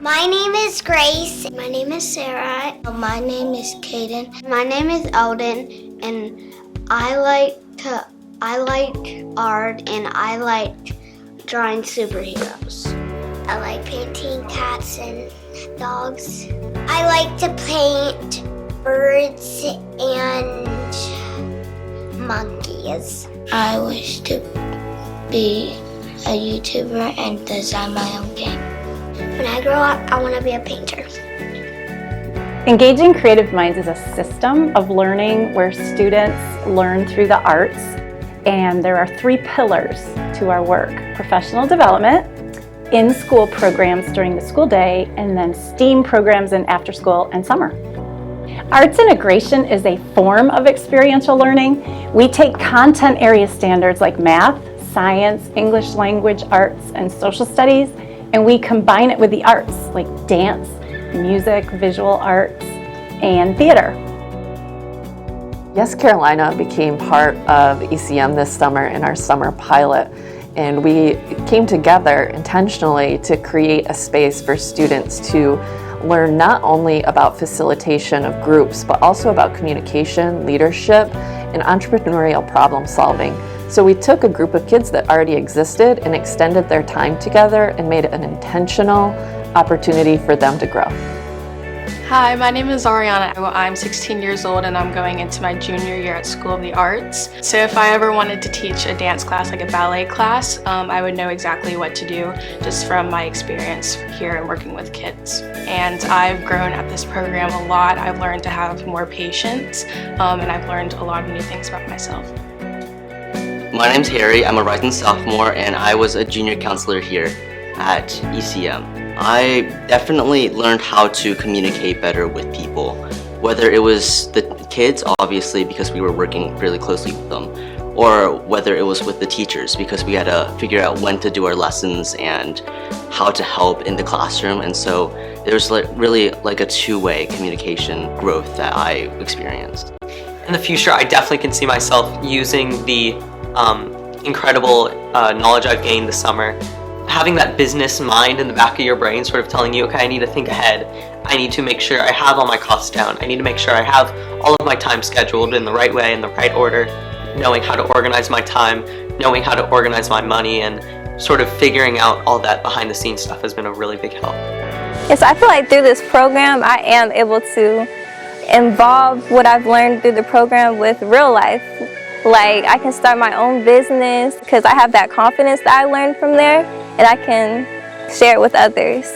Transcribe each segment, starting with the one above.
My name is Grace. My name is Sarah. My name is Kaden. My name is Eldon, and I like art and I like drawing superheroes. I like painting cats and dogs. I like to paint birds and monkeys. I wish to be a YouTuber and design my own game. When I grow up, I want to be a painter. Engaging Creative Minds is a system of learning where students learn through the arts, and there are 3 pillars to our work: professional development, in-school programs during the school day, and then STEAM programs in after school and summer. Arts integration is a form of experiential learning. We take content area standards like math, science, English language arts, and social studies, and we combine it with the arts like dance, music, visual arts, and theater. YESCarolina became part of ECM this summer in our summer pilot, and we came together intentionally to create a space for students to learn not only about facilitation of groups, but also about communication, leadership, and entrepreneurial problem solving. So we took a group of kids that already existed and extended their time together and made it an intentional opportunity for them to grow. Hi, my name is Ariana. I'm 16 years old and I'm going into my junior year at School of the Arts. So if I ever wanted to teach a dance class, like a ballet class, I would know exactly what to do just from my experience here and working with kids. And I've grown at this program a lot. I've learned to have more patience, and I've learned a lot of new things about myself. My name's Harry. I'm a rising sophomore and I was a junior counselor here at ECM. I definitely learned how to communicate better with people, whether it was the kids, obviously, because we were working really closely with them, or whether it was with the teachers, because we had to figure out when to do our lessons and how to help in the classroom. And so there's really a two-way communication growth that I experienced. In the future, I definitely can see myself using the incredible knowledge I've gained this summer, having that business mind in the back of your brain sort of telling you, okay, I need to think ahead. I need to make sure I have all my costs down. I need to make sure I have all of my time scheduled in the right way, in the right order, knowing how to organize my time, knowing how to organize my money, and sort of figuring out all that behind the scenes stuff has been a really big help. Yes, I feel like through this program, I am able to involve what I've learned through the program with real life. Like, I can start my own business because I have that confidence that I learned from there, and I can share it with others.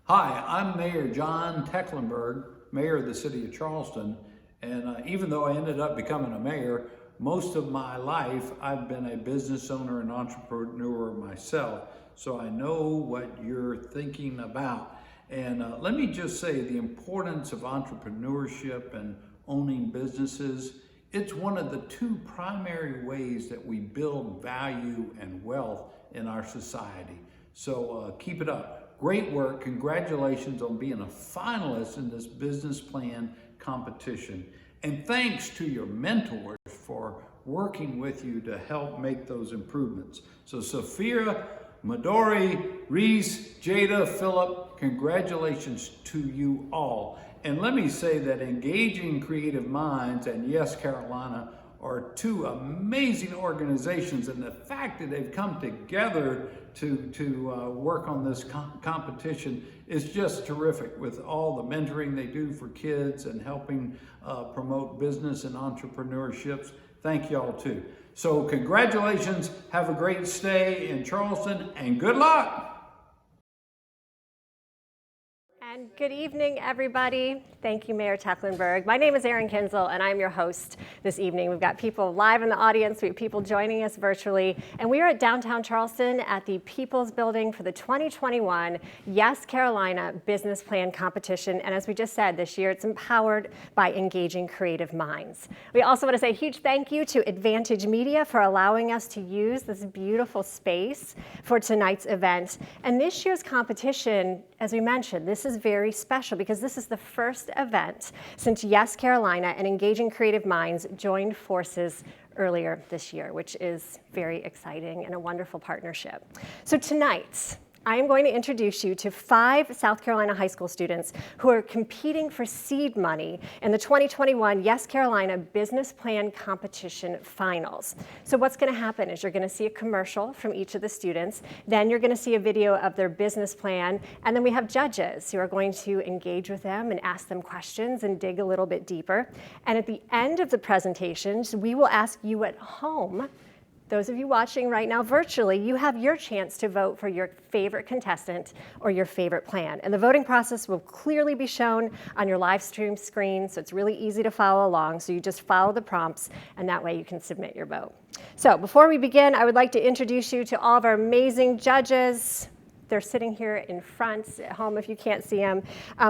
Hi, I'm Mayor John Tecklenburg, Mayor of the City of Charleston, and even though I ended up becoming a mayor, most of my life I've been a business owner and entrepreneur myself, so I know what you're thinking about. And let me just say the importance of entrepreneurship and owning businesses. It's one of the 2 primary ways that we build value and wealth in our society. So keep it up. Great work. Congratulations on being a finalist in this business plan competition. And thanks to your mentors for working with you to help make those improvements. So Sophia, Midori, Rees, Jada, Philip, congratulations to you all. And let me say that Engaging Creative Minds and YESCarolina are 2 amazing organizations, and the fact that they've come together to work on this competition is just terrific, with all the mentoring they do for kids and helping promote business and entrepreneurships. Thank y'all too. So congratulations, have a great stay in Charleston, and good luck. And Good evening, everybody. Thank you, Mayor Tecklenburg. My name is Erin Kinzel, and I'm your host this evening. We've got people live in the audience. We have people joining us virtually. And we are at downtown Charleston at the People's Building for the 2021 YESCarolina Business Plan Competition. And as we just said, this year it's empowered by engaging creative minds. We also want to say a huge thank you to Advantage Media for allowing us to use this beautiful space for tonight's event. And this year's competition, as we mentioned, this is very special because this is the first event since YESCarolina and Engaging Creative Minds joined forces earlier this year, which is very exciting and a wonderful partnership. So tonight, I am going to introduce you to 5 South Carolina high school students who are competing for seed money in the 2021 YESCarolina Business Plan Competition Finals. So what's going to happen is you're going to see a commercial from each of the students, then you're going to see a video of their business plan, and then we have judges who are going to engage with them and ask them questions and dig a little bit deeper. And at the end of the presentations, we will ask you at home, those of you watching right now virtually, you have your chance to vote for your favorite contestant or your favorite plan. And the voting process will clearly be shown on your live stream screen, so it's really easy to follow along. So you just follow the prompts, and that way you can submit your vote. So before we begin, I would like to introduce you to all of our amazing judges. They're sitting here in front at home if you can't see them.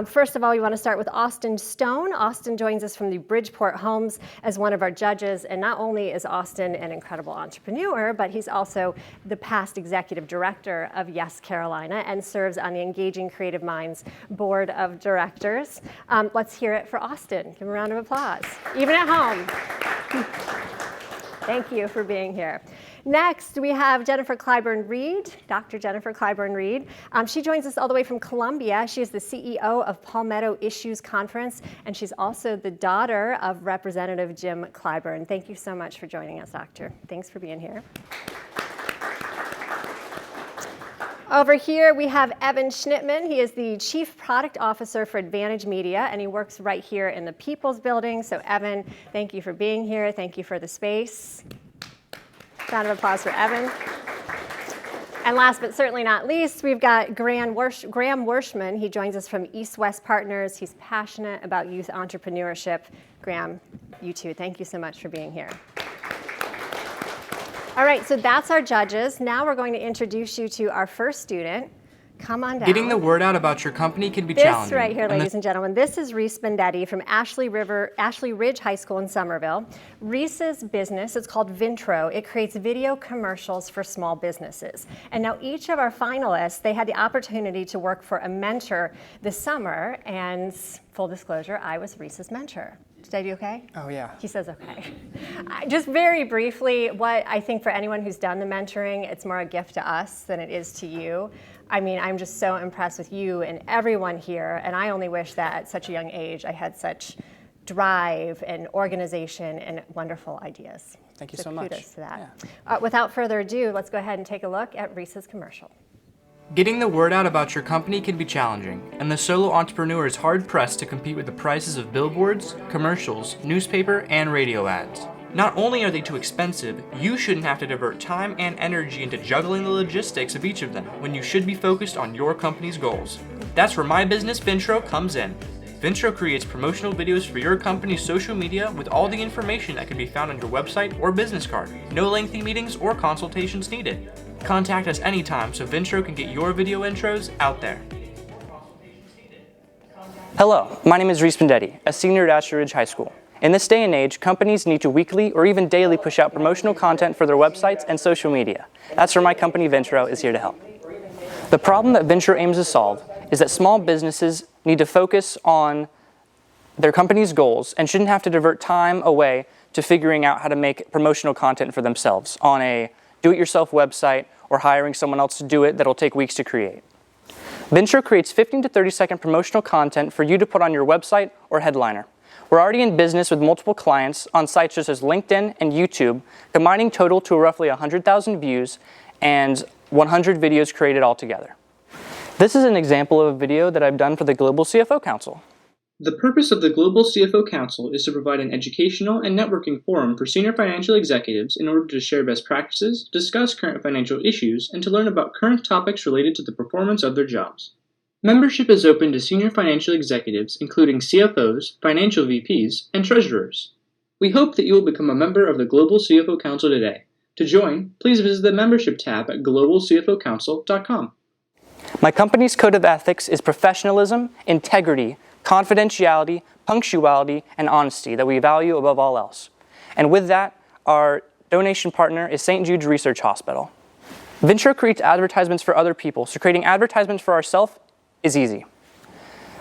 First of all, we want to start with Austin Stone. Austin joins us from the Bridgeport Homes as one of our judges. And not only is Austin an incredible entrepreneur, but he's also the past executive director of YESCarolina and serves on the Engaging Creative Minds Board of Directors. Let's hear it for Austin. Give him a round of applause, even at home. Thank you for being here. Next, we have Jennifer Clyburn-Reed, Dr. Jennifer Clyburn-Reed. She joins us all the way from Columbia. She is the CEO of Palmetto Issues Conference, and she's also the daughter of Representative Jim Clyburn. Thank you so much for joining us, Doctor. Thanks for being here. Over here, we have Evan Schnittman. He is the Chief Product Officer for Advantage Media, and he works right here in the People's Building. So Evan, thank you for being here. Thank you for the space. Round of applause for Evan. And last but certainly not least, we've got Graham Wershman. He joins us from East West Partners. He's passionate about youth entrepreneurship. Graham, you too. Thank you so much for being here. All right, so that's our judges. Now we're going to introduce you to our first student. Come on down. Getting the word out about your company can be challenging. This right here, ladies and gentlemen, this is Rees Bendetti from Ashley Ridge High School in Somerville. Rees's business is called Vintro. It creates video commercials for small businesses. And now each of our finalists, they had the opportunity to work for a mentor this summer, and full disclosure, I was Rees's mentor. Did I do okay? Oh, yeah. He says okay. Just very briefly, what I think for anyone who's done the mentoring, it's more a gift to us than it is to you. I mean, I'm just so impressed with you and everyone here, and I only wish that at such a young age I had such drive and organization and wonderful ideas. Thank you so much. Kudos to that. Yeah. Without further ado, let's go ahead and take a look at Rees's commercial. Getting the word out about your company can be challenging, and the solo entrepreneur is hard-pressed to compete with the prices of billboards, commercials, newspaper, and radio ads. Not only are they too expensive, you shouldn't have to divert time and energy into juggling the logistics of each of them when you should be focused on your company's goals. That's where my business, Vintro, comes in. Vintro creates promotional videos for your company's social media with all the information that can be found on your website or business card. No lengthy meetings or consultations needed. Contact us anytime so Vintro can get your video intros out there. Hello, my name is Rees Bendetti, a senior at Ashley Ridge High School. In this day and age, companies need to weekly or even daily push out promotional content for their websites and social media. That's where my company Vintro is here to help. The problem that Vintro aims to solve is that small businesses need to focus on their company's goals and shouldn't have to divert time away to figuring out how to make promotional content for themselves on a do-it-yourself website or hiring someone else to do it that'll take weeks to create. Vintro creates 15 to 30-second promotional content for you to put on your website or headliner. We're already in business with multiple clients on sites such as LinkedIn and YouTube, combining total to roughly 100,000 views and 100 videos created altogether. This is an example of a video that I've done for the Global CFO Council. The purpose of the Global CFO Council is to provide an educational and networking forum for senior financial executives in order to share best practices, discuss current financial issues, and to learn about current topics related to the performance of their jobs. Membership is open to senior financial executives, including CFOs, financial VPs, and treasurers. We hope that you will become a member of the Global CFO Council today. To join, please visit the membership tab at globalcfocouncil.com. My company's code of ethics is professionalism, integrity, confidentiality, punctuality, and honesty that we value above all else. And with that, our donation partner is St. Jude's Research Hospital. Ventro creates advertisements for other people, so creating advertisements for ourselves is easy.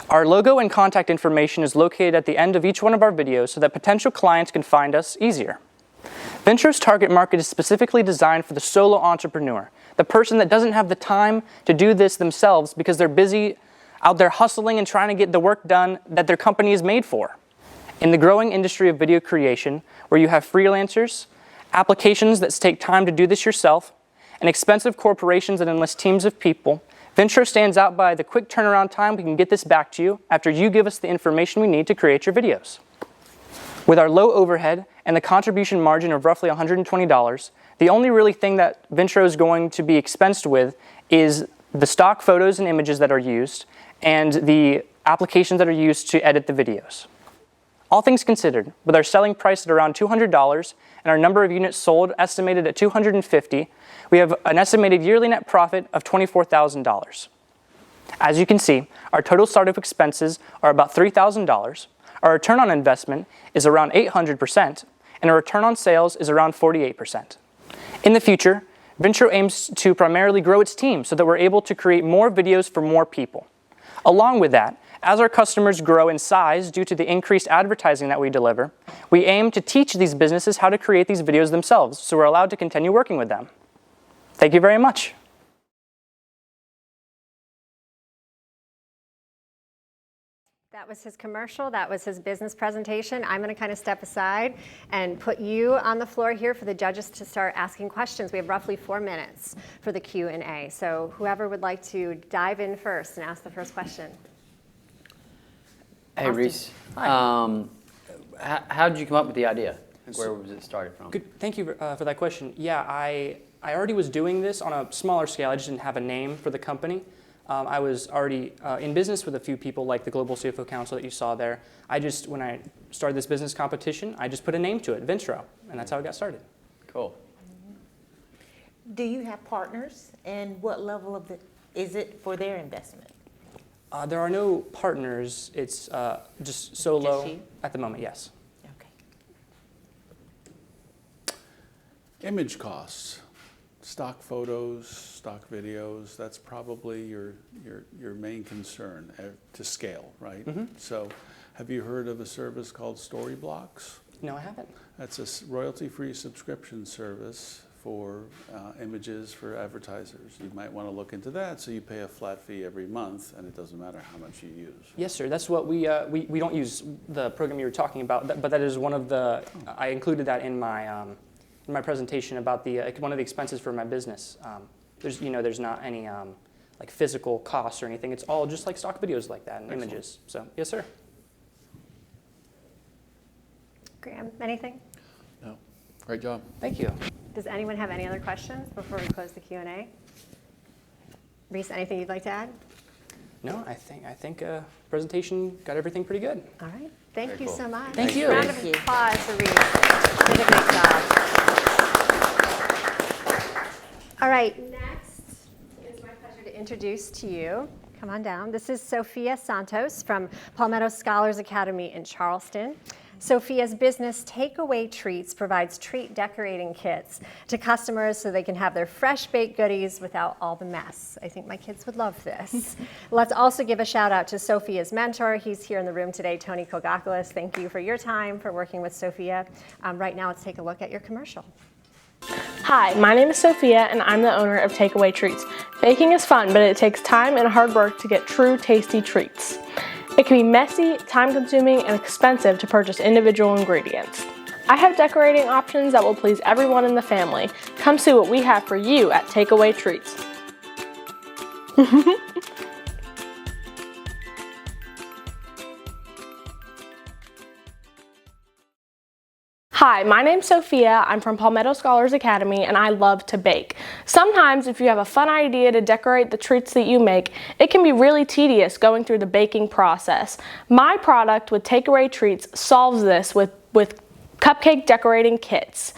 Our logo and contact information is located at the end of each one of our videos so that potential clients can find us easier. Ventro's target market is specifically designed for the solo entrepreneur, the person that doesn't have the time to do this themselves because they're busy out there hustling and trying to get the work done that their company is made for. In the growing industry of video creation, where you have freelancers, applications that take time to do this yourself, and expensive corporations that enlist teams of people, Ventro stands out by the quick turnaround time we can get this back to you after you give us the information we need to create your videos. With our low overhead and the contribution margin of roughly $120, the only really thing that Ventro is going to be expensed with is the stock photos and images that are used and the applications that are used to edit the videos. All things considered, with our selling price at around $200 and our number of units sold estimated at 250, we have an estimated yearly net profit of $24,000. As you can see, our total startup expenses are about $3,000, our return on investment is around 800%, and our return on sales is around 48%. In the future, Ventro aims to primarily grow its team so that we're able to create more videos for more people. Along with that, as our customers grow in size due to the increased advertising that we deliver, we aim to teach these businesses how to create these videos themselves, so we're allowed to continue working with them. Thank you very much. That was his commercial. That was his business presentation. I'm going to kind of step aside and put you on the floor here for the judges to start asking questions. We have roughly 4 minutes for the Q&A. So whoever would like to dive in first and ask the first question. Hey, Rees. How did you come up with the idea? Where was it started from? Good. Thank you for that question. Yeah, I already was doing this on a smaller scale. I just didn't have a name for the company. I was already in business with a few people like the Global CFO Council that you saw there. When I started this business competition, I just put a name to it, Ventro, and that's how it got started. Cool. Do you have partners, and what level is it for their investment? There are no partners. It's just solo Just you? at the moment, yes. Okay. Image costs, stock photos, stock videos, that's probably your main concern to scale, right? Mm-hmm. So have you heard of a service called Storyblocks? No, I haven't. That's a royalty-free subscription service for images for advertisers. You might want to look into that, so you pay a flat fee every month, and it doesn't matter how much you use. Yes, sir. That's what we don't use the program you were talking about, but that is one of the. I included that in my presentation about the one of the expenses for my business. There's not any like physical costs or anything. It's all just like stock videos like that and Excellent. Images. So yes, sir. Graham, anything? No. Great job. Thank you. Does anyone have any other questions before we close the Q&A? Rees, anything you'd like to add? No, I think presentation got everything pretty good. All right. Thank Very you cool. so much. Thank you. Round of applause for Rees. Did a great job. All right. Next, it's my pleasure to introduce to you. Come on down. This is Sophia Santos from Palmetto Scholars Academy in Charleston. Sophia's business Takeaway Treats provides treat decorating kits to customers so they can have their fresh baked goodies without all the mess. I think my kids would love this. Let's also give a shout out to Sophia's mentor. He's here in the room today, Tony Kogakoulis. Thank you for your time, for working with Sophia. Right now, let's take a look at your commercial. Hi, my name is Sophia and I'm the owner of Takeaway Treats. Baking is fun, but it takes time and hard work to get true tasty treats. It can be messy, time-consuming, and expensive to purchase individual ingredients. I have decorating options that will please everyone in the family. Come see what we have for you at Takeaway Treats. Hi, my name's Sophia. I'm from Palmetto Scholars Academy and I love to bake. Sometimes if you have a fun idea to decorate the treats that you make, it can be really tedious going through the baking process. My product with Takeaway Treats solves this with cupcake decorating kits.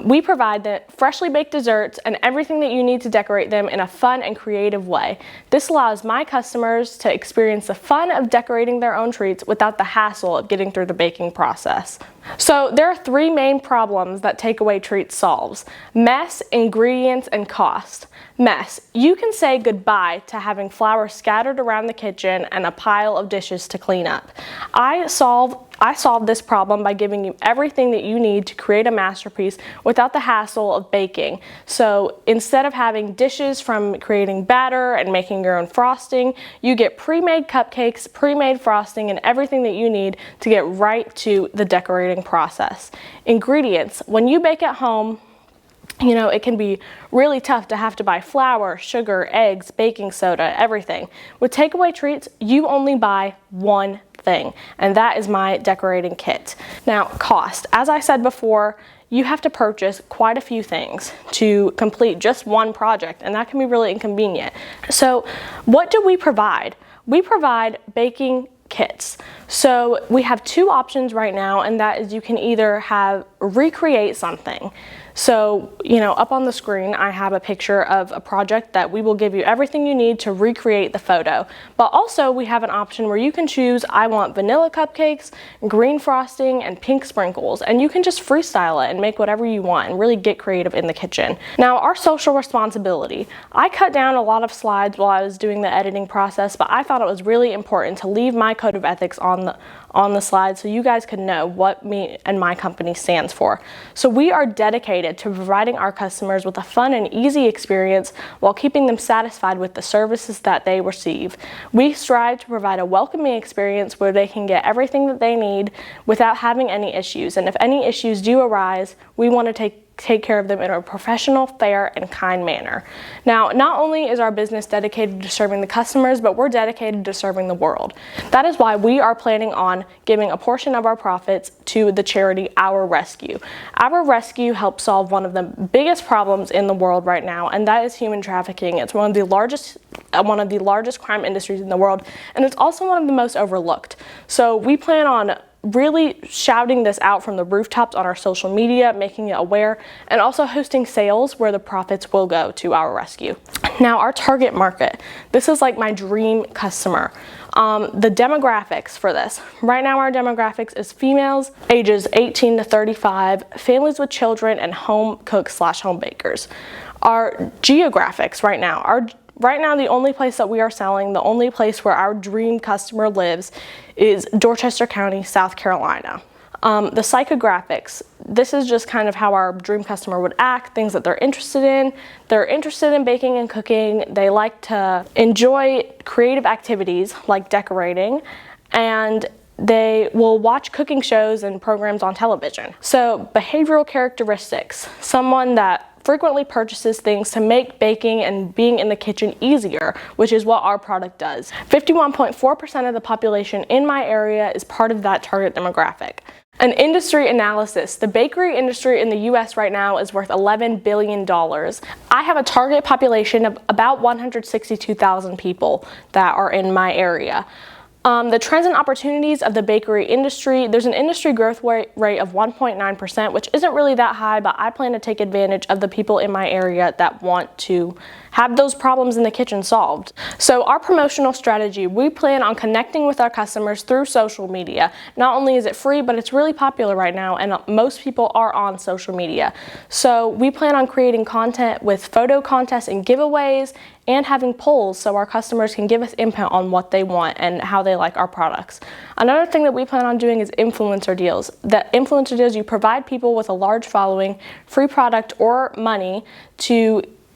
We provide the freshly baked desserts and everything that you need to decorate them in a fun and creative way. This allows my customers to experience the fun of decorating their own treats without the hassle of getting through the baking process. So there are three main problems that Takeaway Treats solves: mess, ingredients, and cost. Mess. You can say goodbye to having flour scattered around the kitchen and a pile of dishes to clean up. I solve this problem by giving you everything that you need to create a masterpiece without the hassle of baking. So instead of having dishes from creating batter and making your own frosting, you get pre-made cupcakes, pre-made frosting, and everything that you need to get right to the decorating process. Ingredients. When you bake at home, you know, it can be really tough to have to buy flour, sugar, eggs, baking soda, everything. With Takeaway Treats, you only buy one thing, and that is my decorating kit. Now, cost. As I said before, you have to purchase quite a few things to complete just one project, and that can be really inconvenient. So what do we provide? We provide baking kits. So we have two options right now, and that is you can either recreate something. So, you know, up on the screen, I have a picture of a project that we will give you everything you need to recreate the photo. But also we have an option where you can choose, I want vanilla cupcakes, green frosting, and pink sprinkles. And you can just freestyle it and make whatever you want and really get creative in the kitchen. Now, our social responsibility. I cut down a lot of slides while I was doing the editing process, but I thought it was really important to leave my code of ethics on the slide so you guys could know what me and my company stands for. So we are dedicated to providing our customers with a fun and easy experience while keeping them satisfied with the services that they receive. We strive to provide a welcoming experience where they can get everything that they need without having any issues. And if any issues do arise, we want to take care of them in a professional, fair, and kind manner. Now, not only is our business dedicated to serving the customers, but we're dedicated to serving the world. That is why we are planning on giving a portion of our profits to the charity Our Rescue. Our Rescue helps solve one of the biggest problems in the world right now, and that is human trafficking. It's one of the largest crime industries in the world, and it's also one of the most overlooked. So we plan on really shouting this out from the rooftops on our social media, making it aware, and also hosting sales where the profits will go to Our Rescue. Now, our target market. This is like my dream customer. The demographics for this. Right now, our demographics is females ages 18 to 35, families with children, and home cooks/home bakers. Our geographics right now, the only place that we are selling, the only place where our dream customer lives is Dorchester County, South Carolina. The psychographics, this is just kind of how our dream customer would act, things that they're interested in. They're interested in baking and cooking. They like to enjoy creative activities like decorating, and they will watch cooking shows and programs on television. So behavioral characteristics, someone that frequently purchases things to make baking and being in the kitchen easier, which is what our product does. 51.4% of the population in my area is part of that target demographic. An industry analysis. The bakery industry in the US right now is worth $11 billion. I have a target population of about 162,000 people that are in my area. The trends and opportunities of the bakery industry, there's an industry growth rate of 1.9%, which isn't really that high, but I plan to take advantage of the people in my area that want to have those problems in the kitchen solved. So our promotional strategy, we plan on connecting with our customers through social media. Not only is it free, but it's really popular right now, and most people are on social media. So we plan on creating content with photo contests and giveaways, and having polls so our customers can give us input on what they want and how they like our products. Another thing that we plan on doing is influencer deals. The influencer deals, you provide people with a large following, free product, or money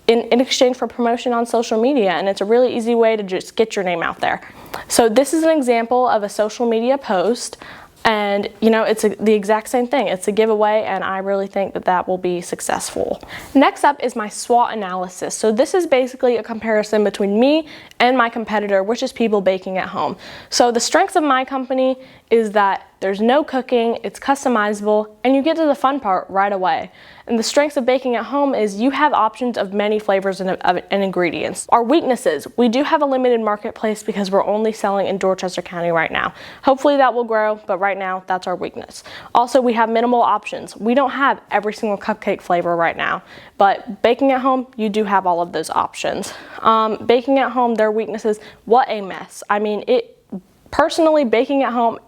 in exchange for promotion on social media, and it's a really easy way to just get your name out there. So this is an example of a social media post. And you know, it's the exact same thing. It's a giveaway, and I really think that will be successful. Next up is my SWOT analysis. So this is basically a comparison between me and my competitor, which is people baking at home. So the strengths of my company is that there's no cooking, it's customizable, and you get to the fun part right away. And the strengths of baking at home is you have options of many flavors and ingredients. Our weaknesses, we do have a limited marketplace because we're only selling in Dorchester County right now. Hopefully that will grow, but right now that's our weakness. Also, we have minimal options. We don't have every single cupcake flavor right now, but baking at home, you do have all of those options. Baking at home, their weaknesses, what a mess. I mean, personally, baking at home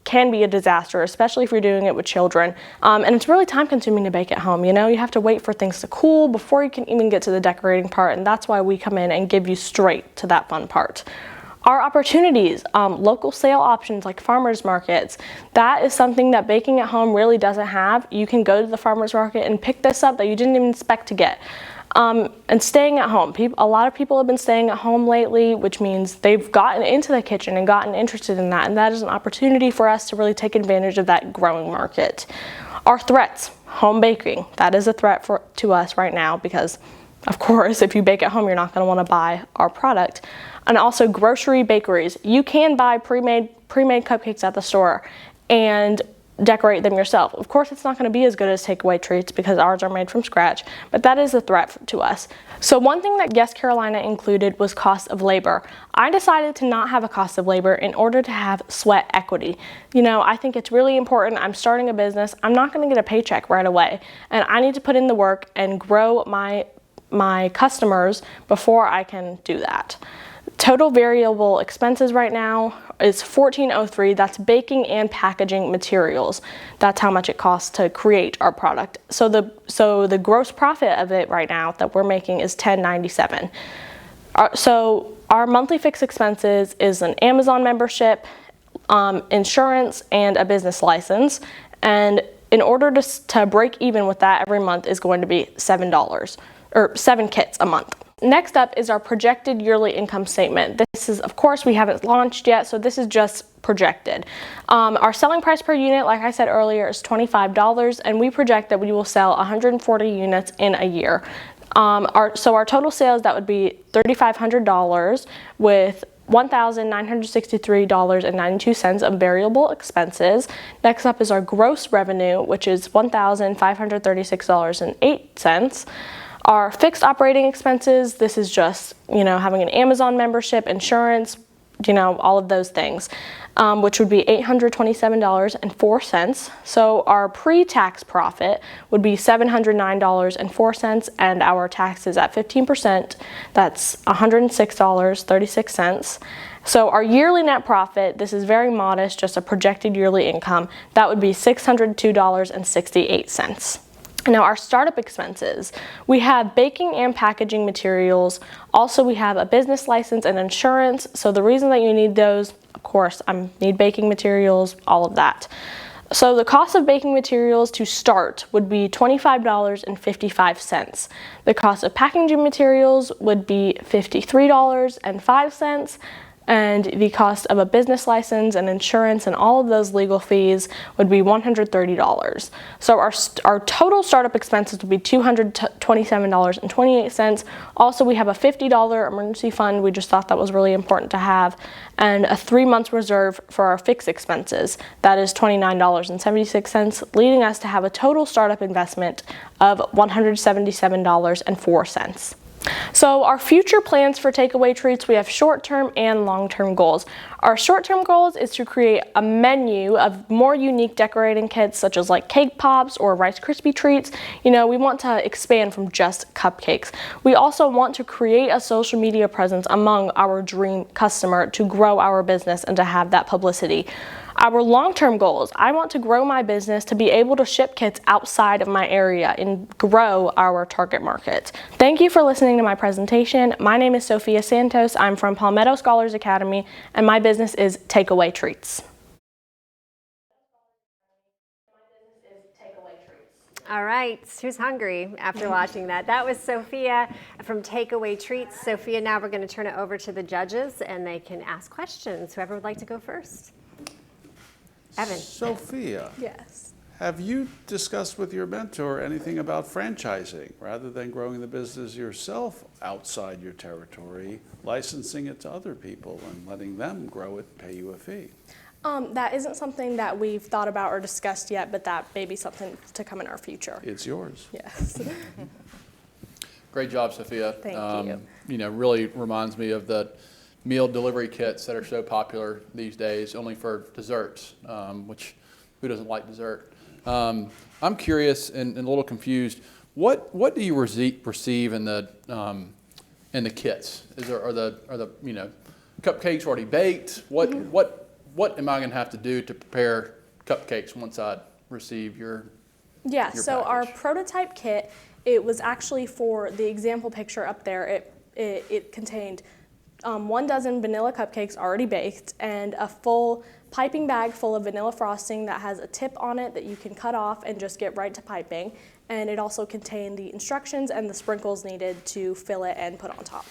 can be a disaster, especially if you're doing it with children. And it's really time consuming to bake at home. You know, you have to wait for things to cool before you can even get to the decorating part. And that's why we come in and give you straight to that fun part. Our opportunities, local sale options like farmers markets, that is something that baking at home really doesn't have. You can go to the farmers market and pick this up that you didn't even expect to get. And staying at home. A lot of people have been staying at home lately, which means they've gotten into the kitchen and gotten interested in that. And that is an opportunity for us to really take advantage of that growing market. Our threats, home baking. That is a threat to us right now because, of course, if you bake at home, you're not going to want to buy our product. And also grocery bakeries. You can buy pre-made cupcakes at the store and decorate them yourself. Of course, it's not going to be as good as takeaway treats because ours are made from scratch, but that is a threat to us. So one thing that YESCarolina included was cost of labor. I decided to not have a cost of labor in order to have sweat equity. You know, I think it's really important. I'm starting a business. I'm not going to get a paycheck right away, and I need to put in the work and grow my customers before I can do that. Total variable expenses right now is $1403. That's baking and packaging materials. That's how much it costs to create our product. So the gross profit of it right now that we're making is $1097. So our monthly fixed expenses is an Amazon membership, insurance, and a business license. And in order to break even with that every month is going to be $7 or 7 kits a month. Next up is our projected yearly income statement. This is, of course, we haven't launched yet, so this is just projected. Our selling price per unit, like I said earlier, is $25, and we project that we will sell 140 units in a year. So our total sales, that would be $3,500 with $1,963.92 of variable expenses. Next up is our gross revenue, which is $1,536.08. Our fixed operating expenses, this is just, you know, having an Amazon membership, insurance, you know, all of those things, which would be $827.04. So our pre-tax profit would be $709.04, and our taxes at 15%, that's $106.36. So our yearly net profit, this is very modest, just a projected yearly income, that would be $602.68. Now our startup expenses, we have baking and packaging materials. Also, we have a business license and insurance. So the reason that you need those, of course, I need baking materials, all of that. So the cost of baking materials to start would be $25.55. The cost of packaging materials would be $53.05. And the cost of a business license and insurance and all of those legal fees would be $130. So our total startup expenses would be $227.28. Also, we have a $50 emergency fund. We just thought that was really important to have. And a 3 months reserve for our fixed expenses. That is $29.76, leading us to have a total startup investment of $177.04. So our future plans for takeaway treats, we have short-term and long-term goals. Our short-term goals is to create a menu of more unique decorating kits, such as like cake pops or Rice Krispie treats. You know, we want to expand from just cupcakes. We also want to create a social media presence among our dream customer to grow our business and to have that publicity. Our long-term goals, I want to grow my business to be able to ship kits outside of my area and grow our target market. Thank you for listening to my presentation. My name is Sophia Santos. I'm from Palmetto Scholars Academy, and my business is Takeaway Treats. All right, who's hungry after watching that? That was Sophia from Takeaway Treats. Sophia, now we're going to turn it over to the judges, and they can ask questions. Whoever would like to go first? Evan. Sophia. Yes. Have you discussed with your mentor anything about franchising rather than growing the business yourself outside your territory, licensing it to other people and letting them grow it, pay you a fee? That isn't something that we've thought about or discussed yet, but that may be something to come in our future. It's yours. Yes. Great job, Sophia. Thank you. You know, really reminds me of the meal delivery kits that are so popular these days, only for desserts, which who doesn't like dessert? I'm curious and a little confused. What do you perceive in the kits? Are the you know, cupcakes already baked? What am I going to have to do to prepare cupcakes once I receive your So our prototype kit, it was actually for the example picture up there. It contained 1 dozen vanilla cupcakes already baked and a full piping bag full of vanilla frosting that has a tip on it that you can cut off and just get right to piping. And it also contained the instructions and the sprinkles needed to fill it and put on top.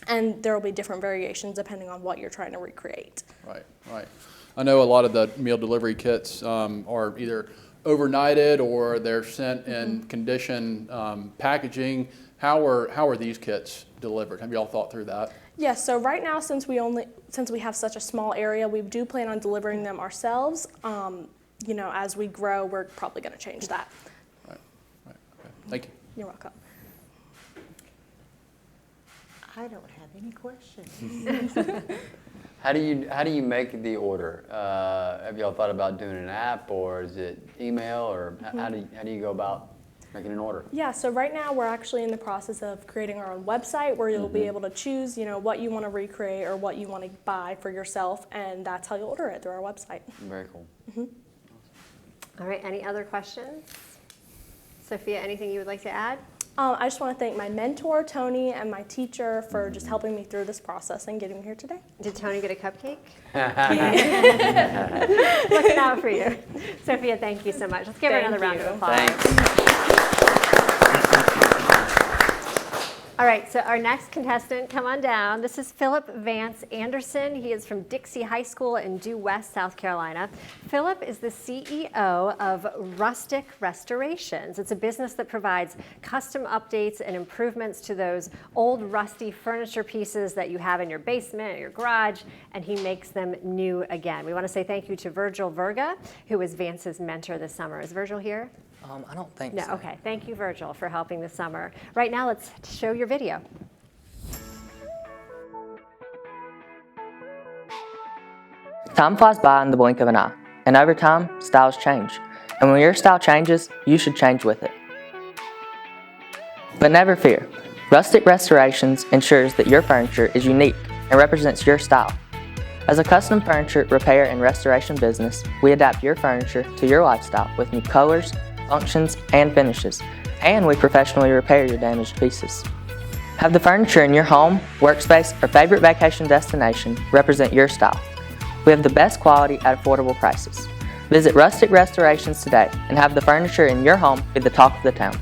And there will be different variations depending on what you're trying to recreate. Right. I know a lot of the meal delivery kits are either overnighted or they're sent in conditioned packaging. How are these kits delivered? Have you all thought through that? Yes, so right now since we have such a small area, we do plan on delivering them ourselves. You know, as we grow, we're probably going to change that. Right. Okay. Thank you. You're welcome. I don't have any questions. How do you make the order? Have y'all thought about doing an app, or is it email, or how do you go about making an order? Yeah, so right now we're actually in the process of creating our own website where you'll be able to choose, you know, what you want to recreate or what you want to buy for yourself, and that's how you'll order it through our website. Very cool. All right, any other questions? Sophia, anything you would like to add? I just want to thank my mentor, Tony, and my teacher for just helping me through this process and getting me here today. Did Tony get a cupcake? Looking out for you. Sophia, thank you so much. Let's give her another round of applause. Thanks. All right, so our next contestant, come on down. This is Philip Vance Anderson. He is from Dixie High School in Due West, South Carolina. Philip is the CEO of Rustic Restorations. It's a business that provides custom updates and improvements to those old rusty furniture pieces that you have in your basement or your garage, and he makes them new again. We want to say thank you to Virgil Verga, who was Vance's mentor this summer. Is Virgil here? I don't think No, so. okay. Thank you, Virgil, for helping this summer. Right now, let's show your video. Time flies by in the blink of an eye, and over time, styles change. And when your style changes, you should change with it. But never fear, Rustic Restorations ensures that your furniture is unique and represents your style. As a custom furniture repair and restoration business, we adapt your furniture to your lifestyle with new colors, functions, and finishes, and we professionally repair your damaged pieces. Have the furniture in your home, workspace, or favorite vacation destination represent your style. We have the best quality at affordable prices. Visit Rustic Restorations today and have the furniture in your home be the talk of the town.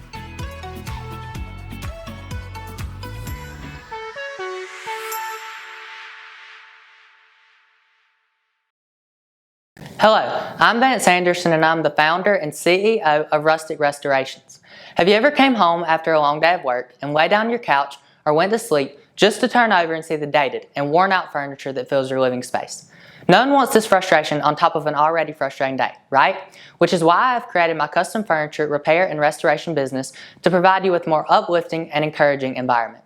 Hello, I'm Vance Anderson and I'm the founder and CEO of Rustic Restorations. Have you ever came home after a long day of work and lay down your couch or went to sleep just to turn over and see the dated and worn out furniture that fills your living space? No one wants this frustration on top of an already frustrating day, right? Which is why I've created my custom furniture repair and restoration business to provide you with a more uplifting and encouraging environment.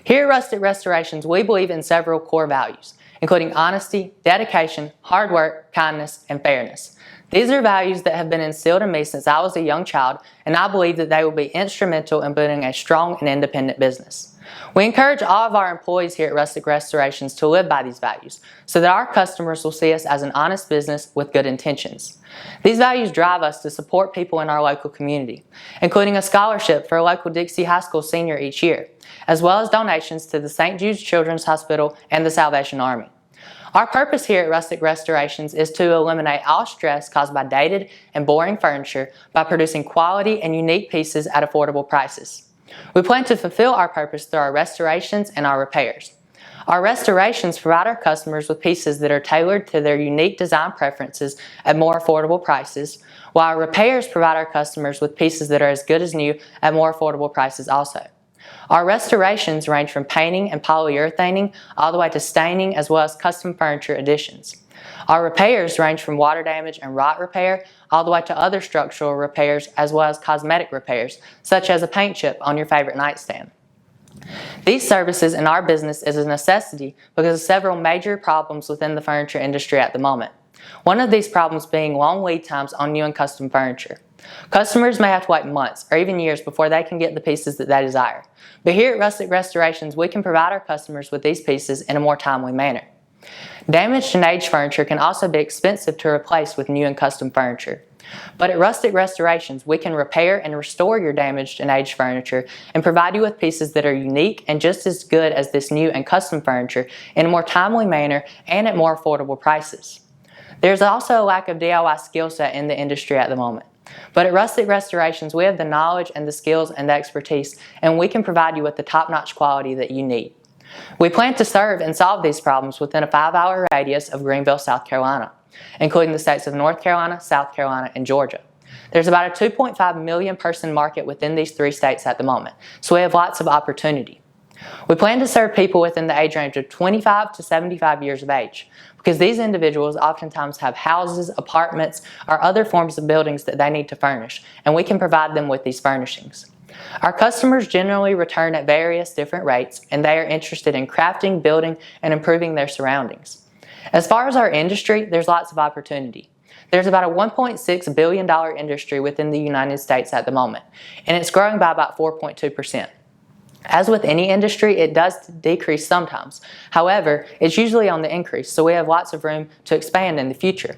Here at Rustic Restorations, we believe in several core values, including honesty, dedication, hard work, kindness, and fairness. These are values that have been instilled in me since I was a young child, and I believe that they will be instrumental in building a strong and independent business. We encourage all of our employees here at Rustic Restorations to live by these values so that our customers will see us as an honest business with good intentions. These values drive us to support people in our local community, including a scholarship for a local Dixie High School senior each year, as well as donations to the St. Jude's Children's Hospital and the Salvation Army. Our purpose here at Rustic Restorations is to eliminate all stress caused by dated and boring furniture by producing quality and unique pieces at affordable prices. We plan to fulfill our purpose through our restorations and our repairs. Our restorations provide our customers with pieces that are tailored to their unique design preferences at more affordable prices, while our repairs provide our customers with pieces that are as good as new at more affordable prices also. Our restorations range from painting and polyurethaning all the way to staining, as well as custom furniture additions. Our repairs range from water damage and rot repair all the way to other structural repairs as well as cosmetic repairs, such as a paint chip on your favorite nightstand. These services in our business is a necessity because of several major problems within the furniture industry at the moment. One of these problems being long lead times on new and custom furniture. Customers may have to wait months or even years before they can get the pieces that they desire. But here at Rustic Restorations, we can provide our customers with these pieces in a more timely manner. Damaged and aged furniture can also be expensive to replace with new and custom furniture. But at Rustic Restorations, we can repair and restore your damaged and aged furniture and provide you with pieces that are unique and just as good as this new and custom furniture in a more timely manner and at more affordable prices. There's also a lack of DIY skill set in the industry at the moment. But at Rustic Restorations, we have the knowledge and the skills and the expertise, and we can provide you with the top-notch quality that you need. We plan to serve and solve these problems within a 5-hour radius of Greenville, South Carolina, including the states of North Carolina, South Carolina, and Georgia. There's about a 2.5 million person market within these 3 states at the moment, so we have lots of opportunity. We plan to serve people within the age range of 25 to 75 years of age, because these individuals oftentimes have houses, apartments, or other forms of buildings that they need to furnish, and we can provide them with these furnishings. Our customers generally return at various different rates, and they are interested in crafting, building, and improving their surroundings. As far as our industry, there's lots of opportunity. There's about a $1.6 billion industry within the United States at the moment, and it's growing by about 4.2%. As with any industry, it does decrease sometimes. However, it's usually on the increase, so we have lots of room to expand in the future.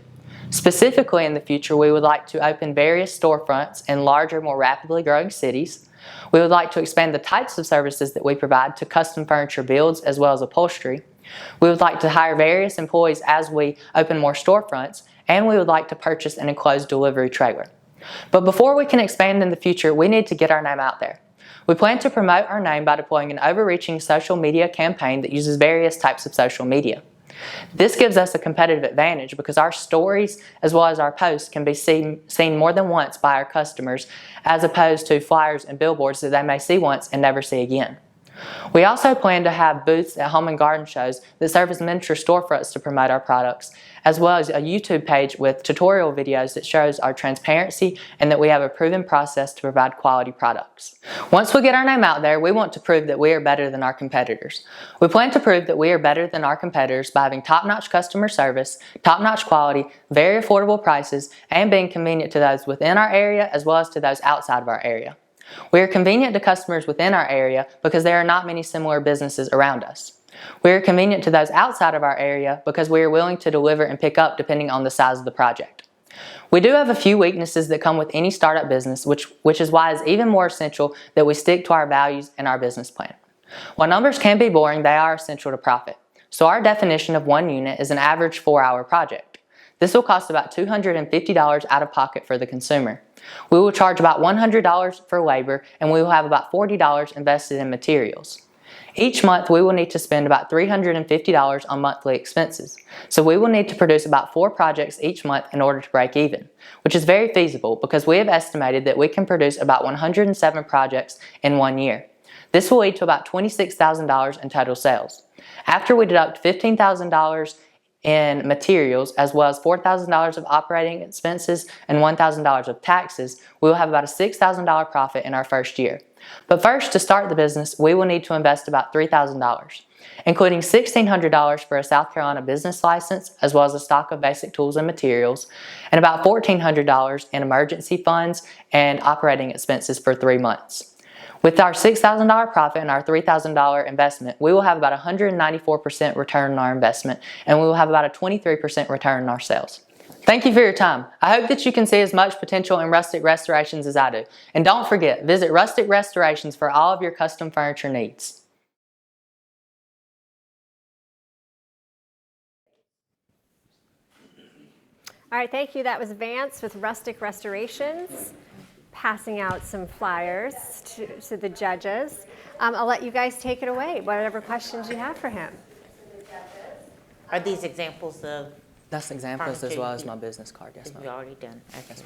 Specifically in the future, we would like to open various storefronts in larger, more rapidly growing cities. We would like to expand the types of services that we provide to custom furniture builds as well as upholstery. We would like to hire various employees as we open more storefronts, and we would like to purchase an enclosed delivery trailer. But before we can expand in the future, we need to get our name out there. We plan to promote our name by deploying an overreaching social media campaign that uses various types of social media. This gives us a competitive advantage because our stories as well as our posts can be seen more than once by our customers, as opposed to flyers and billboards that they may see once and never see again. We also plan to have booths at home and garden shows that serve as miniature storefronts to promote our products, as well as a YouTube page with tutorial videos that shows our transparency and that we have a proven process to provide quality products. Once we get our name out there, we want to prove that we are better than our competitors. We plan to prove that we are better than our competitors by having top-notch customer service, top-notch quality, very affordable prices, and being convenient to those within our area as well as to those outside of our area. We are convenient to customers within our area because there are not many similar businesses around us. We are convenient to those outside of our area because we are willing to deliver and pick up depending on the size of the project. We do have a few weaknesses that come with any startup business, which is why it's even more essential that we stick to our values and our business plan. While numbers can be boring, they are essential to profit. So our definition of one unit is an average 4-hour project. This will cost about $250 out of pocket for the consumer. We will charge about $100 for labor, and we will have about $40 invested in materials. Each month, we will need to spend about $350 on monthly expenses. So we will need to produce about 4 projects each month in order to break even, which is very feasible because we have estimated that we can produce about 107 projects in 1 year. This will lead to about $26,000 in total sales. After we deduct $15,000 in materials as well as $4,000 of operating expenses and $1,000 of taxes, we will have about a $6,000 profit in our first year. But first, to start the business, we will need to invest about $3,000, including $1,600 for a South Carolina business license as well as a stock of basic tools and materials, and about $1,400 in emergency funds and operating expenses for 3 months. With our $6,000 profit and our $3,000 investment, we will have about a 194% return on our investment, and we will have about a 23% return on our sales. Thank you for your time. I hope that you can see as much potential in Rustic Restorations as I do. And don't forget, visit Rustic Restorations for all of your custom furniture needs. All right, thank you. That was Vance with Rustic Restorations, passing out some flyers to the judges. I'll let you guys take it away, whatever questions you have for him. Are these examples of? That's examples as well as my business card, yes, ma'am. You've already done. Okay. Yes,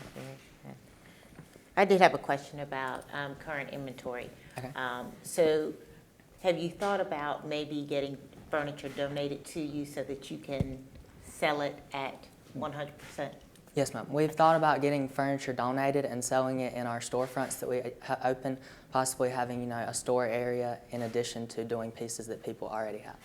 I did have a question about current inventory. Okay. So have you thought about maybe getting furniture donated to you so that you can sell it at 100%? Yes, ma'am. We've thought about getting furniture donated and selling it in our storefronts that we open, possibly having, a store area in addition to doing pieces that people already have.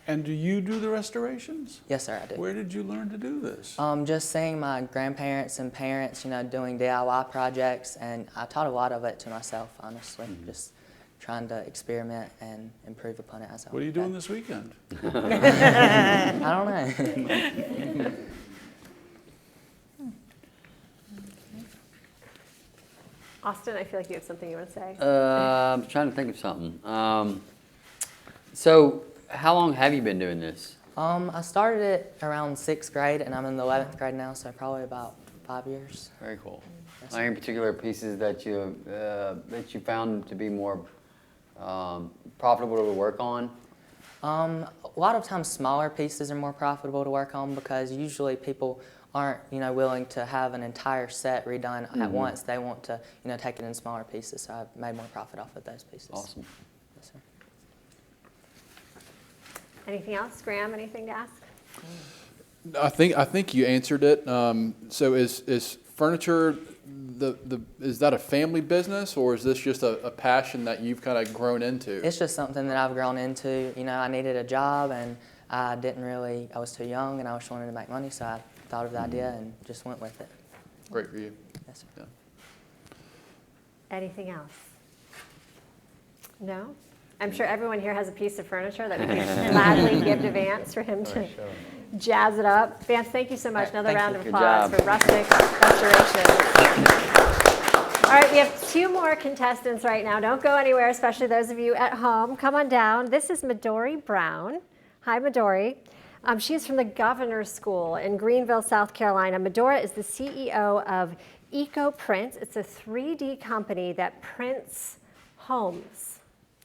And do you do the restorations? Yes, sir, I do. Where did you learn to do this? Just seeing my grandparents and parents, doing DIY projects, and I taught a lot of it to myself, honestly. Just trying to experiment and improve upon it as I What are you doing this weekend? I don't know. Austin, I feel like you have something you want to say. I'm trying to think of something. So, how long have you been doing this? I started it around 6th grade, and I'm in the 11th grade now, so probably about 5 years. Very cool. Are there any particular pieces that you found to be more profitable to work on? A lot of times smaller pieces are more profitable to work on because usually people aren't, willing to have an entire set redone at once. They want to, take it in smaller pieces. So I've made more profit off of those pieces. Awesome. Yes, sir. Anything else, Graham? Anything to ask? I think you answered it. So is furniture is that a family business, or is this just a passion that you've kind of grown into? It's just something that I've grown into. I needed a job, and I was too young, and I was wanting to make money, so I thought of the idea and just went with it. Great for you. Yes, sir. Yeah. Anything else? No? I'm sure everyone here has a piece of furniture that we can gladly give to Vance for him to jazz it up. Vance, thank you so much. Another round of applause for Rustic Restoration. All right, we have 2 more contestants right now. Don't go anywhere, especially those of you at home. Come on down. This is Midori Brown. Hi, Midori. She's from the Governor's School in Greenville, South Carolina. Midori is the CEO of EcoPrint. It's a 3D company that prints homes.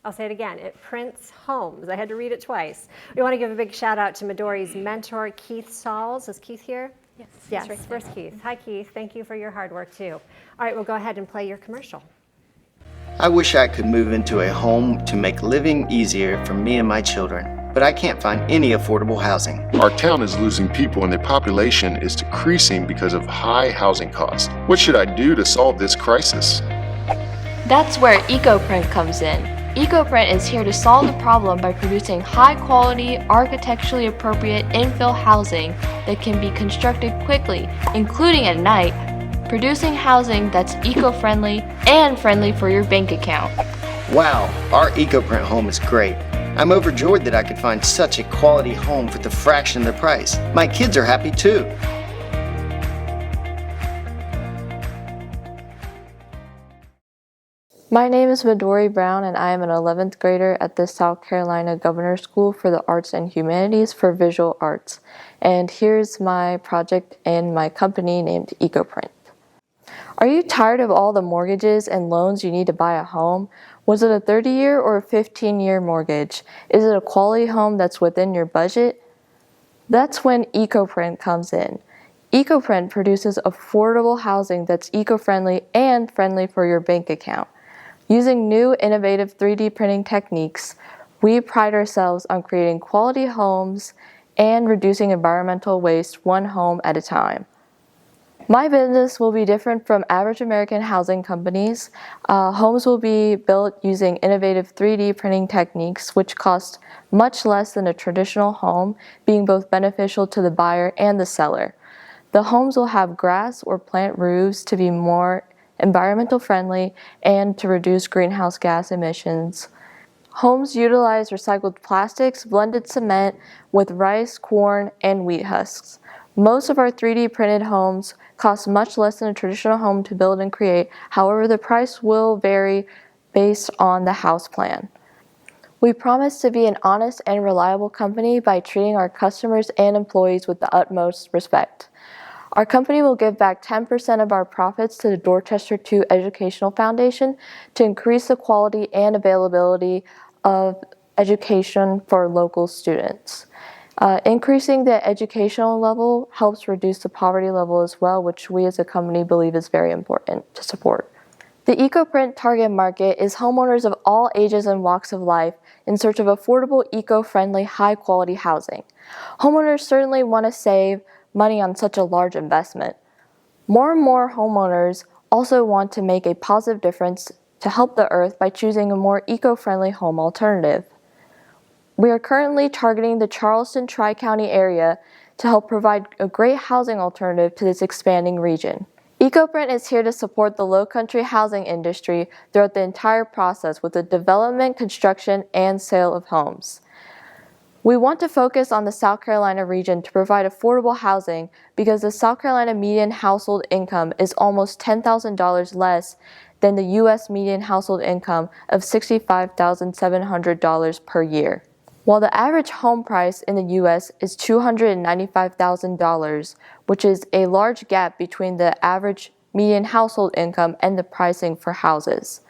I'll say it again, it prints homes. I had to read it twice. We want to give a big shout out to Midori's mentor, Keith Sauls. Is Keith here? Yes, right where's Keith? Hi, Keith. Thank you for your hard work, too. All right, we'll go ahead and play your commercial. I wish I could move into a home to make living easier for me and my children, but I can't find any affordable housing. Our town is losing people and the population is decreasing because of high housing costs. What should I do to solve this crisis? That's where EcoPrint comes in. EcoPrint is here to solve the problem by producing high-quality, architecturally appropriate infill housing that can be constructed quickly, including at night, producing housing that's eco-friendly and friendly for your bank account. Wow, our EcoPrint home is great. I'm overjoyed that I could find such a quality home for the fraction of the price. My kids are happy too. My name is Midori Brown, and I am an 11th grader at the South Carolina Governor's School for the Arts and Humanities for Visual Arts. And here's my project and my company named EcoPrint. Are you tired of all the mortgages and loans you need to buy a home? Was it a 30-year or a 15-year mortgage? Is it a quality home that's within your budget? That's when EcoPrint comes in. EcoPrint produces affordable housing that's eco-friendly and friendly for your bank account. Using new innovative 3D printing techniques, we pride ourselves on creating quality homes and reducing environmental waste one home at a time. My business will be different from average American housing companies. Homes will be built using innovative 3D printing techniques, which cost much less than a traditional home, being both beneficial to the buyer and the seller. The homes will have grass or plant roofs to be more environmental friendly and to reduce greenhouse gas emissions. Homes utilize recycled plastics, blended cement with rice, corn, and wheat husks. Most of our 3D printed homes cost much less than a traditional home to build and create. However, the price will vary based on the house plan. We promise to be an honest and reliable company by treating our customers and employees with the utmost respect. Our company will give back 10% of our profits to the Dorchester II Educational Foundation to increase the quality and availability of education for local students. Increasing the educational level helps reduce the poverty level as well, which we as a company believe is very important to support. The EcoPrint target market is homeowners of all ages and walks of life in search of affordable, eco-friendly, high-quality housing. Homeowners certainly want to save money on such a large investment. More and more homeowners also want to make a positive difference to help the earth by choosing a more eco-friendly home alternative. We are currently targeting the Charleston Tri-County area to help provide a great housing alternative to this expanding region. EcoPrint is here to support the low-country housing industry throughout the entire process with the development, construction, and sale of homes. We want to focus on the South Carolina region to provide affordable housing because the South Carolina median household income is almost $10,000 less than the U.S. median household income of $65,700 per year. While the average home price in the U.S. is $295,000, which is a large gap between the average median household income and the pricing for houses.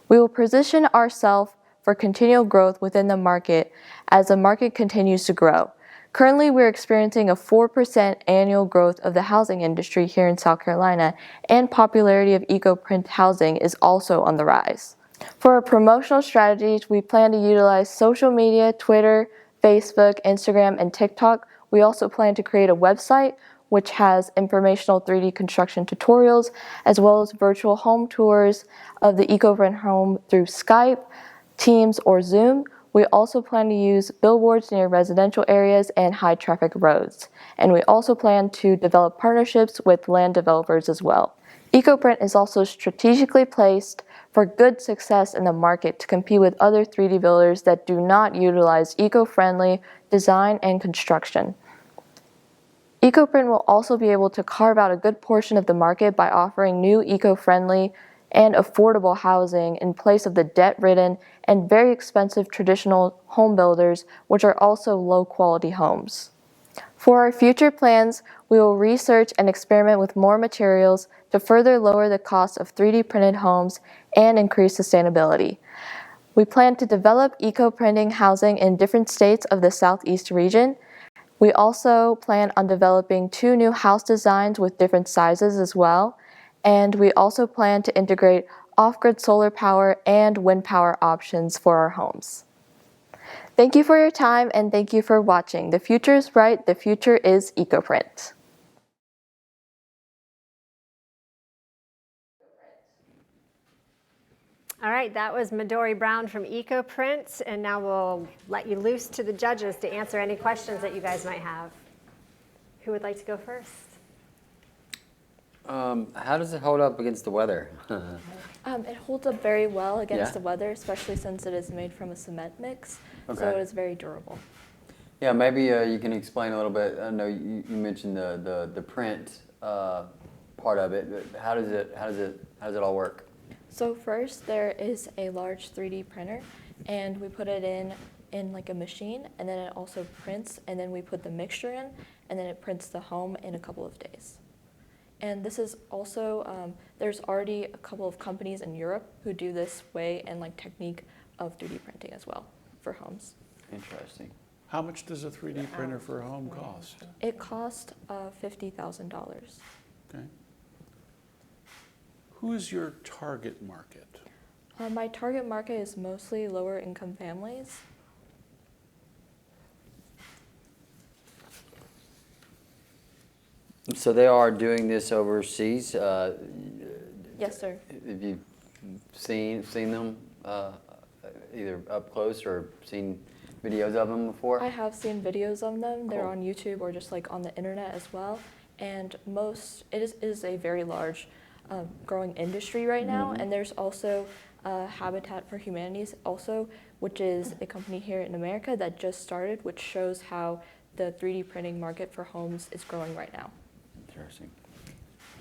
We will position ourselves for continual growth within the market as the market continues to grow. Currently, we're experiencing a 4% annual growth of the housing industry here in South Carolina, and popularity of EcoPrint housing is also on the rise. For our promotional strategies, we plan to utilize social media, Twitter, Facebook, Instagram, and TikTok. We also plan to create a website which has informational 3D construction tutorials, as well as virtual home tours of the EcoPrint home through Skype, Teams, or Zoom. We also plan to use billboards near residential areas and high traffic roads. And we also plan to develop partnerships with land developers as well. EcoPrint is also strategically placed for good success in the market to compete with other 3D builders that do not utilize eco-friendly design and construction. EcoPrint will also be able to carve out a good portion of the market by offering new eco-friendly and affordable housing in place of the debt-ridden and very expensive traditional home builders, which are also low-quality homes. For our future plans, we will research and experiment with more materials to further lower the cost of 3D printed homes and increase sustainability. We plan to develop eco-printing housing in different states of the Southeast region. We also plan on developing 2 new house designs with different sizes as well. And we also plan to integrate off-grid solar power and wind power options for our homes. Thank you for your time and thank you for watching. The future is bright, the future is EcoPrint. All right, that was Midori Brown from EcoPrint, and now we'll let you loose to the judges to answer any questions that you guys might have. Who would like to go first? How does it hold up against the weather? It holds up very well against the weather, especially since it is made from a cement mix, so it is very durable. Yeah, maybe you can explain a little bit. I know you mentioned the print part of it. But how does it all work? So first, there is a large 3D printer, and we put it in like a machine, and then it also prints, and then we put the mixture in, and then it prints the home in a couple of days. And this is also, there's already a couple of companies in Europe who do this way and like technique of 3D printing as well for homes. Interesting. How much does a 3D printer for a home cost? It costs $50,000. Okay. Who is your target market? My target market is mostly lower income families. So they are doing this overseas. Yes, sir. Have you seen them either up close or seen videos of them before? I have seen videos of them. They're on YouTube or just like on the internet as well. And it is a very large growing industry right now. And there's also Habitat for Humanities also, which is a company here in America that just started, which shows how the 3D printing market for homes is growing right now. Interesting.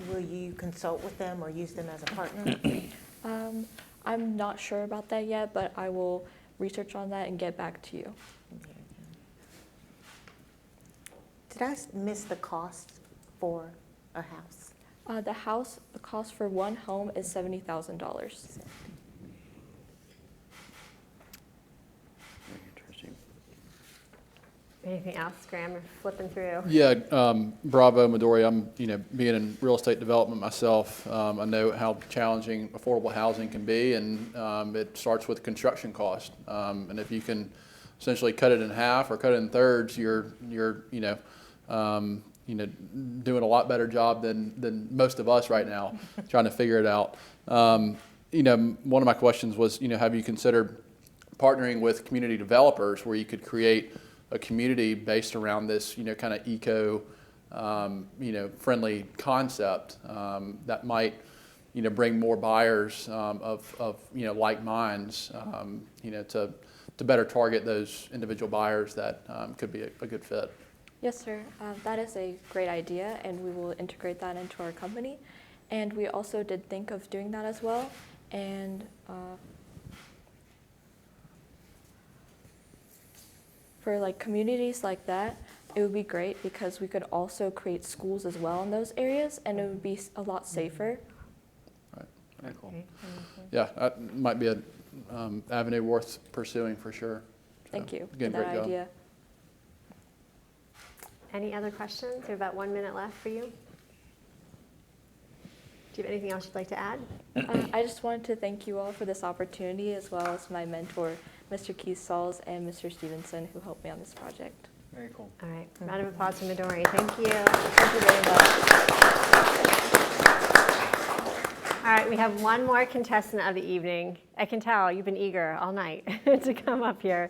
Will you consult with them or use them as a partner? I'm not sure about that yet, but I will research on that and get back to you. Did I miss the cost for a house? The cost for one home is $70,000. Anything else, Graham? You're flipping through. Yeah, bravo, Midori. I'm, being in real estate development myself, I know how challenging affordable housing can be, and it starts with construction cost. And if you can essentially cut it in half or cut it in thirds, you're doing a lot better job than most of us right now, trying to figure it out. One of my questions was, have you considered partnering with community developers where you could create a community based around this, kind of eco, friendly concept that might, bring more buyers of like minds, to better target those individual buyers that could be a good fit. Yes, sir. That is a great idea, and we will integrate that into our company. And we also did think of doing that as well. And for like communities like that, it would be great because we could also create schools as well in those areas, and it would be a lot safer. Right. Very cool. Yeah, that might be an avenue worth pursuing for sure. So, Thank you again, for that great job. idea. Any other questions? We have about 1 minute left for you. Do you have anything else you'd like to add? I just wanted to thank you all for this opportunity, as well as my mentor, Mr. Keith Sauls and Mr. Stevenson, who helped me on this project. Very cool. All right, round of applause for Midori. Thank you. Thank you very much. All right, we have one more contestant of the evening. I can tell you've been eager all night to come up here.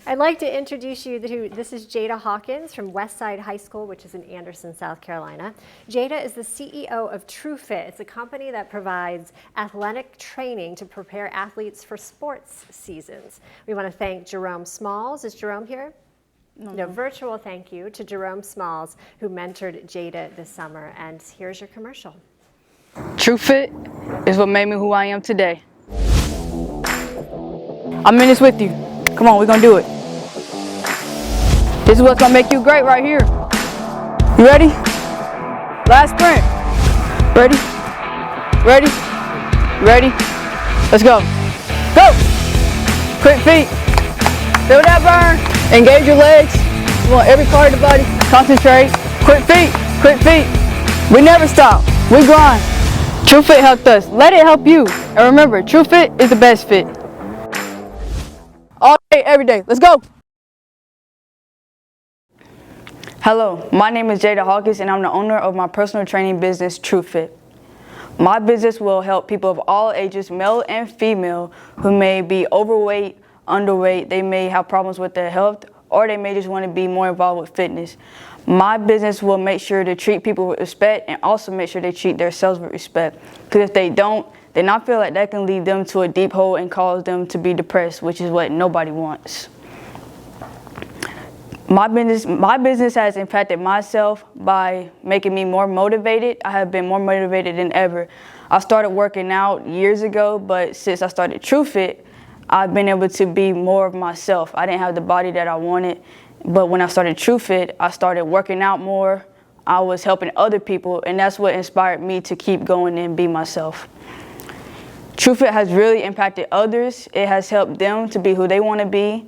I'd like to introduce you to, this is Jada Hawkins from Westside High School, which is in Anderson, South Carolina. Jada is the CEO of TrueFit. It's a company that provides athletic training to prepare athletes for sports seasons. We want to thank Jerome Smalls. Is Jerome here? No, virtual thank you to Jerome Smalls, who mentored Jada this summer. And here's your commercial. TrueFit is what made me who I am today. I'm in this with you. Come on, we're gonna do it. This is what's gonna make you great right here. You ready? Last sprint. Ready? Ready? Ready? Let's go. Go! Quick feet. Feel that burn. Engage your legs. You want every part of the body. Concentrate. Quick feet. Quick feet. We never stop. We grind. TrueFit helped us. Let it help you. And remember, TrueFit is the best fit. All day, every day. Let's go. Hello, my name is Jada Hawkins, and I'm the owner of my personal training business, TrueFit. My business will help people of all ages, male and female, who may be overweight, underweight, they may have problems with their health, or they may just want to be more involved with fitness. My business will make sure to treat people with respect and also make sure they treat themselves with respect. Because if they don't, then I feel like that can lead them to a deep hole and cause them to be depressed, which is what nobody wants. My business has impacted myself by making me more motivated. I have been more motivated than ever. I started working out years ago, but since I started TrueFit, I've been able to be more of myself. I didn't have the body that I wanted. But when I started TrueFit, I started working out more. I was helping other people, and that's what inspired me to keep going and be myself. TrueFit has really impacted others. It has helped them to be who they want to be.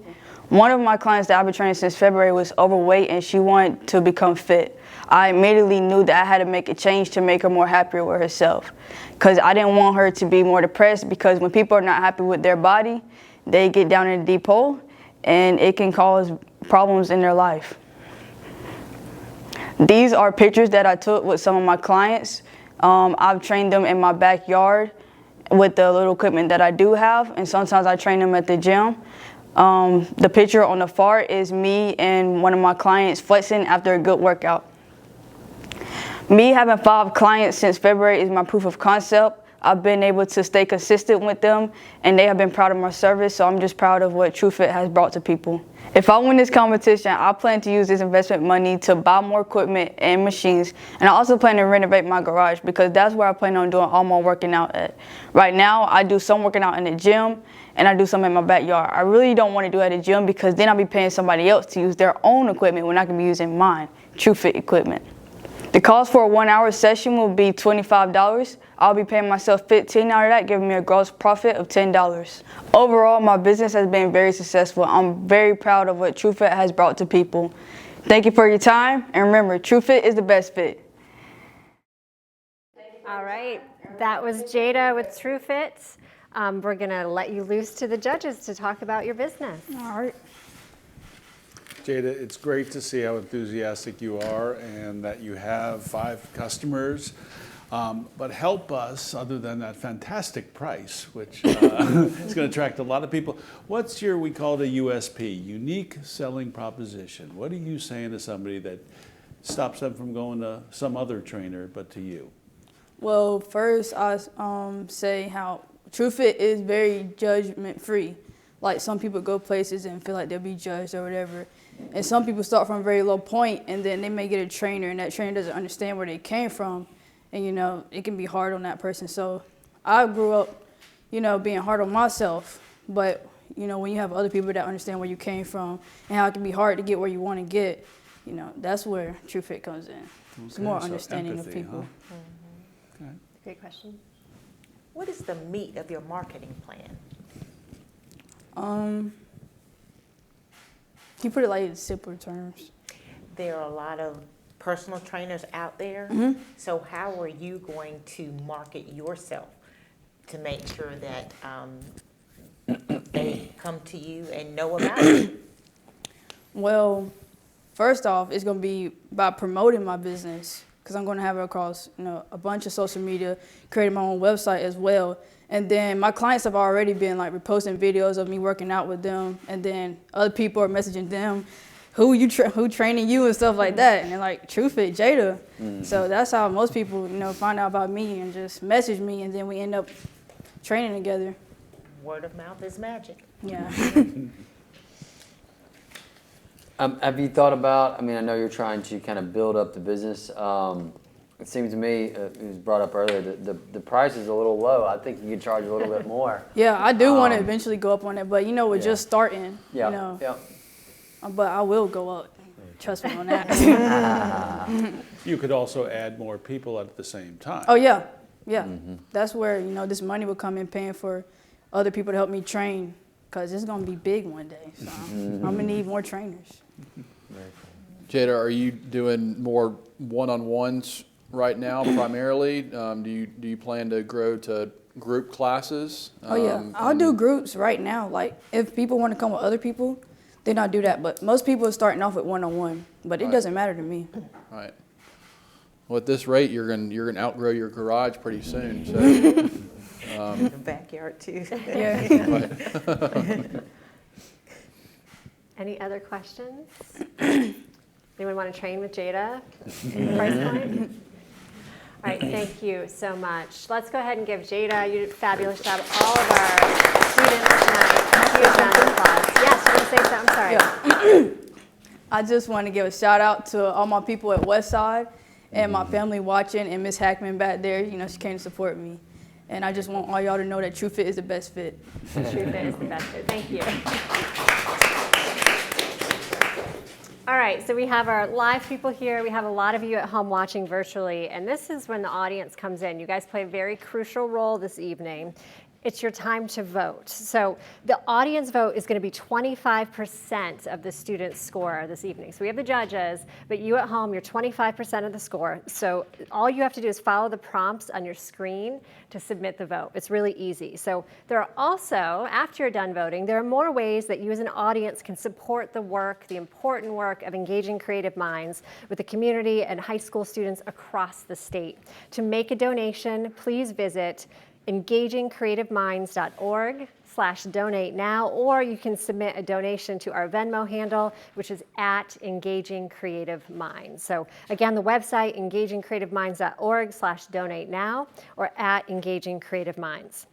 One of my clients that I've been training since February was overweight, and she wanted to become fit. I immediately knew that I had to make a change to make her more happier with herself, because I didn't want her to be more depressed, because when people are not happy with their body, they get down in a deep hole, and it can cause problems in their life. These are pictures that I took with some of my clients. I've trained them in my backyard with the little equipment that I do have, and sometimes I train them at the gym. The picture on the far is me and one of my clients flexing after a good workout. Me having 5 clients since February is my proof of concept. I've been able to stay consistent with them, and they have been proud of my service, so I'm just proud of what TrueFit has brought to people. If I win this competition, I plan to use this investment money to buy more equipment and machines, and I also plan to renovate my garage, because that's where I plan on doing all my working out at. Right now, I do some working out in the gym, and I do some in my backyard. I really don't want to do it at the gym, because then I'll be paying somebody else to use their own equipment when I can be using mine, TrueFit equipment. The cost for a 1-hour session will be $25. I'll be paying myself $15 out of that, giving me a gross profit of $10. Overall, my business has been very successful. I'm very proud of what TrueFit has brought to people. Thank you for your time, and remember, TrueFit is the best fit. All right, that was Jada with TrueFit. We're gonna let you loose to the judges to talk about your business. All right. Jada, it's great to see how enthusiastic you are and that you have 5 customers. But help us, other than that fantastic price, which is going to attract a lot of people. What's your, we call it a USP, unique selling proposition? What are you saying to somebody that stops them from going to some other trainer but to you? Well, first I say how TrueFit is very judgment-free. Like some people go places and feel like they'll be judged or whatever. And some people start from a very low point and then they may get a trainer and that trainer doesn't understand where they came from. And, you know, it can be hard on that person. So I grew up, you know, being hard on myself. But, you know, when you have other people that understand where you came from and how it can be hard to get where you want to get, you know, that's where TrueFit comes in. It's more understanding empathy, of people. Huh? Mm-hmm. Great question. What is the meat of your marketing plan? Can you put it like in simpler terms? There are a lot of personal trainers out there. Mm-hmm. So how are you going to market yourself to make sure that they come to you and know about it? Well, first off, it's going to be by promoting my business because I'm going to have it across, you know, a bunch of social media, creating my own website as well. And then my clients have already been like reposting videos of me working out with them, and then other people are messaging them, who training you and stuff like that, and they're like, TrueFit, Jada. Mm-hmm. So that's how most people, you know, find out about me and just message me, and then we end up training together. Word of mouth is magic. Yeah. Have you thought about, I mean, I know you're trying to kind of build up the business. It seems to me, it was brought up earlier, the price is a little low. I think you could charge a little bit more. Yeah, I do want to eventually go up on it, but, you know, we're just starting, you know. Yeah. But I will go up. Trust me on that. You could also add more people at the same time. Oh, yeah. Yeah. Mm-hmm. That's where, you know, this money will come in paying for other people to help me train, because it's going to be big one day. So I'm going to need more trainers. Jada, are you doing more one-on-ones right now primarily? Do you plan to grow to group classes? Oh yeah, I'll do groups right now. Like if people want to come with other people, then I'll do that. But most people are starting off with one-on-one, but it doesn't matter to me. Right. Well, at this rate, you're gonna outgrow your garage pretty soon. So. The backyard too. Yeah. Any other questions? Anyone want to train with Jada? Price point? All right, thank you so much. Let's go ahead and give Jada, you did a fabulous job, all of our students tonight. Huge round of applause. Yes, you want to say something? I'm sorry. Yeah. I just want to give a shout out to all my people at Westside and my family watching, and Miss Hackman back there. You know, she came to support me. And I just want all y'all to know that TrueFit is the best fit. TrueFit is the best fit. Thank you. All right, so we have our live people here. We have a lot of you at home watching virtually, and this is when the audience comes in. You guys play a very crucial role this evening. It's your time to vote. So the audience vote is going to be 25% of the students' score this evening. So we have the judges, but you at home, you're 25% of the score. So all you have to do is follow the prompts on your screen to submit the vote. It's really easy. So there are also, after you're done voting, there are more ways that you as an audience can support the work, the important work of engaging creative minds with the community and high school students across the state. To make a donation, please visit engagingcreativeminds.org/donate now, or you can submit a donation to our Venmo handle, which is @engagingcreativeminds. So again, the website, engagingcreativeminds.org/donate now, or @engagingcreativeminds.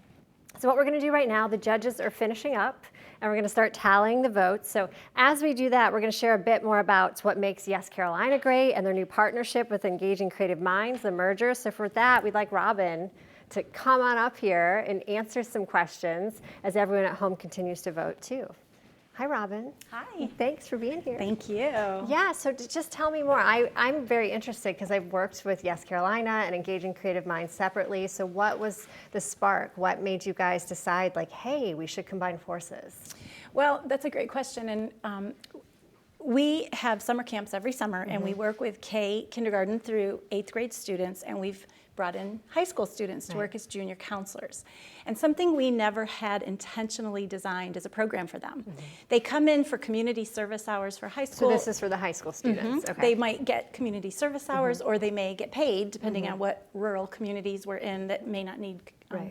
So what we're going to do right now, the judges are finishing up, and we're going to start tallying the votes. So as we do that, we're going to share a bit more about what makes YESCarolina great and their new partnership with Engaging Creative Minds, the merger. So for that, we'd like Robin to come on up here and answer some questions as everyone at home continues to vote too. Hi, Robin. Hi. Thanks for being here. Thank you. Yeah, so just tell me more. I'm very interested because I've worked with YESCarolina and Engaging Creative Minds separately. So what was the spark? What made you guys decide, like, hey, we should combine forces? Well, that's a great question. And we have summer camps every summer, and we work with kindergarten through 8th grade students, and we've brought in high school students to work as junior counselors. And something we never had intentionally designed as a program for them. They come in for community service hours for high school. So this is for the high school students. Okay. They might get community service hours, or they may get paid, depending on what rural communities we're in that may not need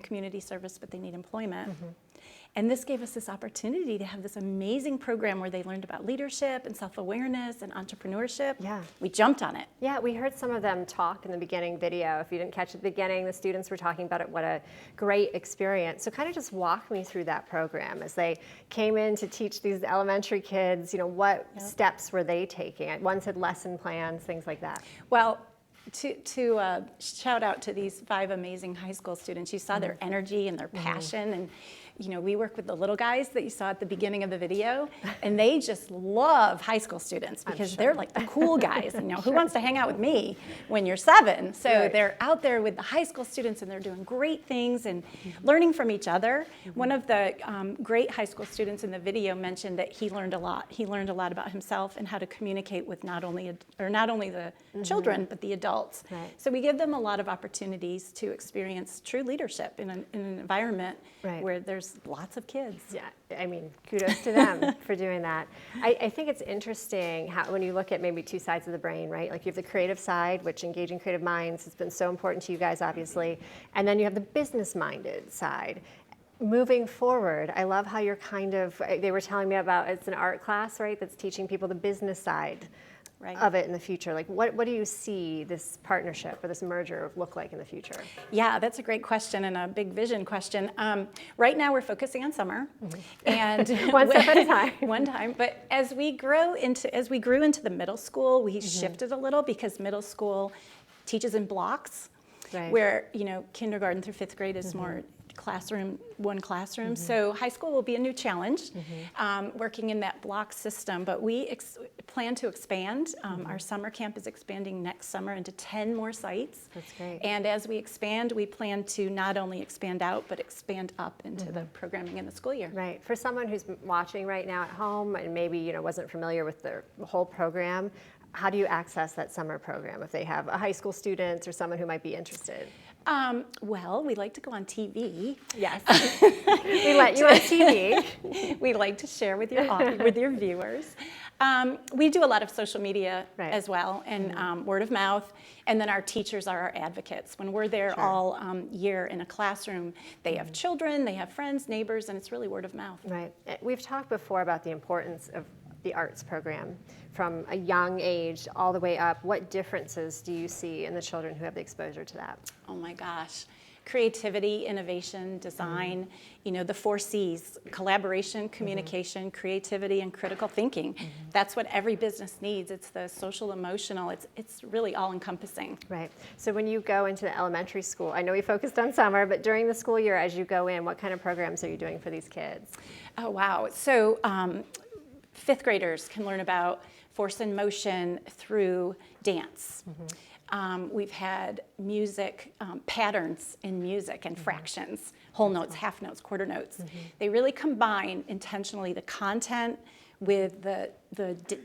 community service, but they need employment. And this gave us this opportunity to have this amazing program where they learned about leadership and self-awareness and entrepreneurship. Yeah. We jumped on it. Yeah, we heard some of them talk in the beginning video. If you didn't catch at the beginning, the students were talking about it. What a great experience. So kind of just walk me through that program as they came in to teach these elementary kids, you know, what steps were they taking? One said lesson plans, things like that. Well, to shout out to these 5 amazing high school students. You saw their energy and their passion, and you know, we work with the little guys that you saw at the beginning of the video, and they just love high school students because they're like the cool guys. And, you know, who wants to hang out with me when you're 7? So they're out there with the high school students, and they're doing great things and learning from each other. One of the great high school students in the video mentioned that he learned a lot. He learned a lot about himself and how to communicate with not only the children, but the adults. So we give them a lot of opportunities to experience true leadership in an environment where there's lots of kids. Yeah, I mean, kudos to them for doing that. I think it's interesting how when you look at maybe 2 sides of the brain, right? Like you have the creative side, which Engaging Creative Minds has been so important to you guys, obviously, and then you have the business-minded side. Moving forward, I love how you're kind of, they were telling me about, it's an art class, right, that's teaching people the business side of it in the future. Like what do you see this partnership or this merger look like in the future? Yeah, that's a great question and a big vision question. Right now we're focusing on summer, and one step at a time. One time. But as we grew into the middle school, we shifted a little because middle school teaches in blocks, where kindergarten through 5th grade is more one classroom. So high school will be a new challenge, working in that block system, but we plan to expand. Our summer camp is expanding next summer into 10 more sites. That's great. And as we expand, we plan to not only expand out, but expand up into the programming in the school year. Right. For someone who's watching right now at home and maybe wasn't familiar with the whole program, how do you access that summer program if they have a high school student or someone who might be interested? Well, we like to go on TV. Yes. We let you on TV. We like to share with your viewers. We do a lot of social media as well, and word of mouth. And then our teachers are our advocates. When we're there all year in a classroom, they have children, they have friends, neighbors, and it's really word of mouth. Right. We've talked before about the importance of the arts program from a young age all the way up. What differences do you see in the children who have the exposure to that? Oh my gosh. Creativity, innovation, design, the 4 C's, collaboration, communication, creativity, and critical thinking. That's what every business needs. It's the social, emotional, it's really all encompassing. Right. So when you go into the elementary school, I know we focused on summer, but during the school year as you go in, what kind of programs are you doing for these kids? Oh, wow. So 5th graders can learn about force and motion through dance. We've had music, patterns in music and fractions, whole notes, half notes, quarter notes. They really combine intentionally the content with the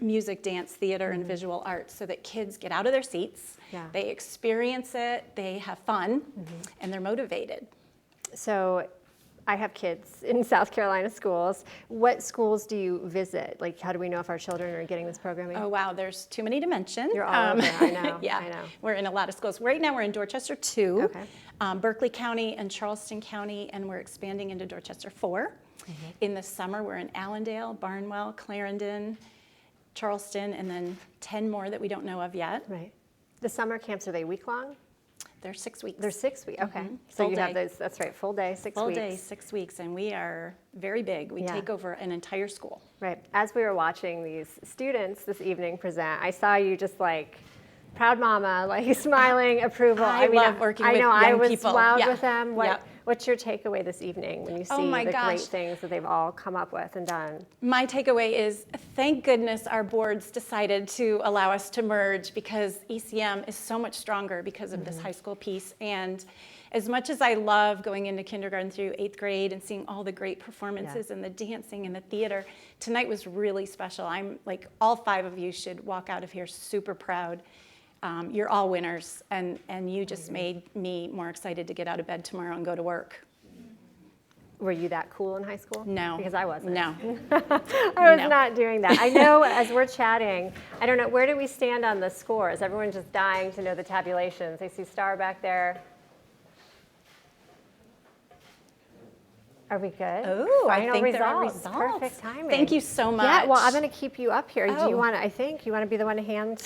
music, dance, theater, and visual arts so that kids get out of their seats, they experience it, they have fun, and they're motivated. So I have kids in South Carolina schools. What schools do you visit? Like, how do we know if our children are getting this programming? Oh, wow, there's too many to mention. You're all over, I know. Yeah, I know. We're in a lot of schools. Right now we're in Dorchester 2, Berkeley County and Charleston County, and we're expanding into Dorchester 4. In the summer, we're in Allendale, Barnwell, Clarendon, Charleston, and then 10 more that we don't know of yet. Right. The summer camps, are they week-long? They're 6 weeks. They're 6 weeks, okay. So you have those, that's right, full day, 6 weeks. Full day, 6 weeks, and we are very big. We take over an entire school. Right. As we were watching these students this evening present, I saw you just like, proud mama, like smiling, approval. I love working with young I was people. wowed with them. What's your takeaway this evening when you see the great things that they've all come up with and done? My takeaway is, thank goodness our boards decided to allow us to merge, because ECM is so much stronger because of this high school piece. And as much as I love going into kindergarten through 8th grade and seeing all the great performances and the dancing and the theater, tonight was really special. I'm like, all 5 of you should walk out of here super proud. You're all winners, and you just made me more excited to get out of bed tomorrow and go to work. Were you that cool in high school? No. Because I wasn't. No. I was not doing that. I know as we're chatting, I don't know, where do we stand on the scores? Everyone's just dying to know the tabulations. I see Star back there. Are we good? Oh, I think results. there are results. Perfect timing. Thank you so much. Yeah, well, I'm going to keep you up here. Do Oh. you want to, I think, you want to be the one to hand?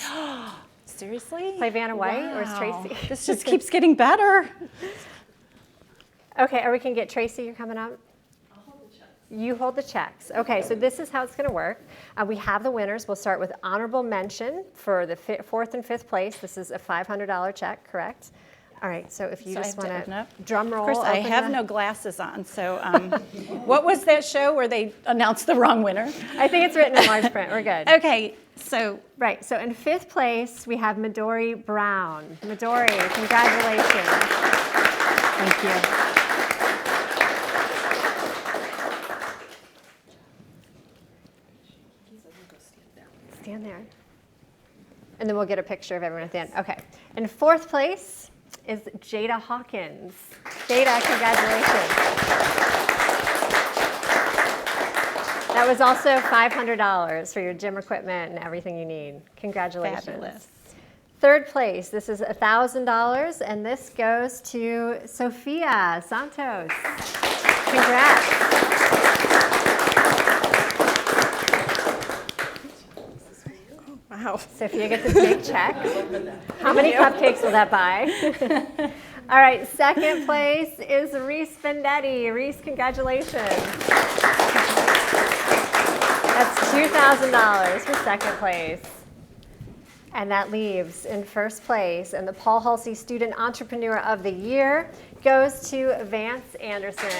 Seriously? Play Vanna White, or is Wow. Tracy? This just keeps getting better. Okay, or we can get Tracy, you're coming up. I'll hold the checks. You hold the checks. Okay, so this is how it's going to work. We have the winners. We'll start with honorable mention for the 4th and 5th place. This is a $500 check, correct? All right, so if you So I just have to want open to up? drum roll. Of course, I open have the- no glasses on, so what was that show where they announced the wrong winner? I think it's written in large print. We're good. Okay, so. Right, so in 5th place, we have Midori Brown. Midori, congratulations. Thank you. Stand there. And then we'll get a picture of everyone at the end. Okay. In 4th place is Jada Hawkins. Jada, congratulations. That was also $500 for your gym equipment and everything you need. Congratulations. Fabulous. 3rd place, this is $1,000, and this goes to Sophia Santos. Congrats. Wow. Sophia gets a big check. How many cupcakes will that buy? All right, 2nd place is Rees Bendetti. Rees, congratulations. That's $2,000 for 2nd place. And that leaves in 1st place, and the Paul Halsey Student Entrepreneur of the Year goes to Vance Anderson.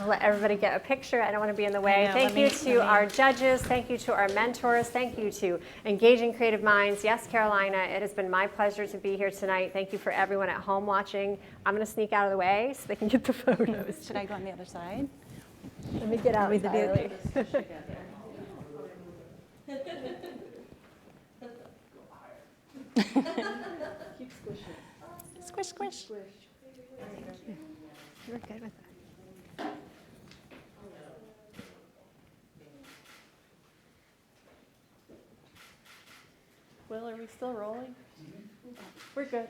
I'll let everybody get a picture. I don't want to be in the way. Thank you to our judges. Thank you to our mentors. Thank you to Engaging Creative Minds. Yes, Carolina, it has been my pleasure to be here tonight. Thank you for everyone at home watching. I'm going to sneak out of the way so they can get the photos. Should I go on the other side? Let me get out entirely. Keep squishing. Squish, squish. You're good with that. Will, are we still rolling? We're good.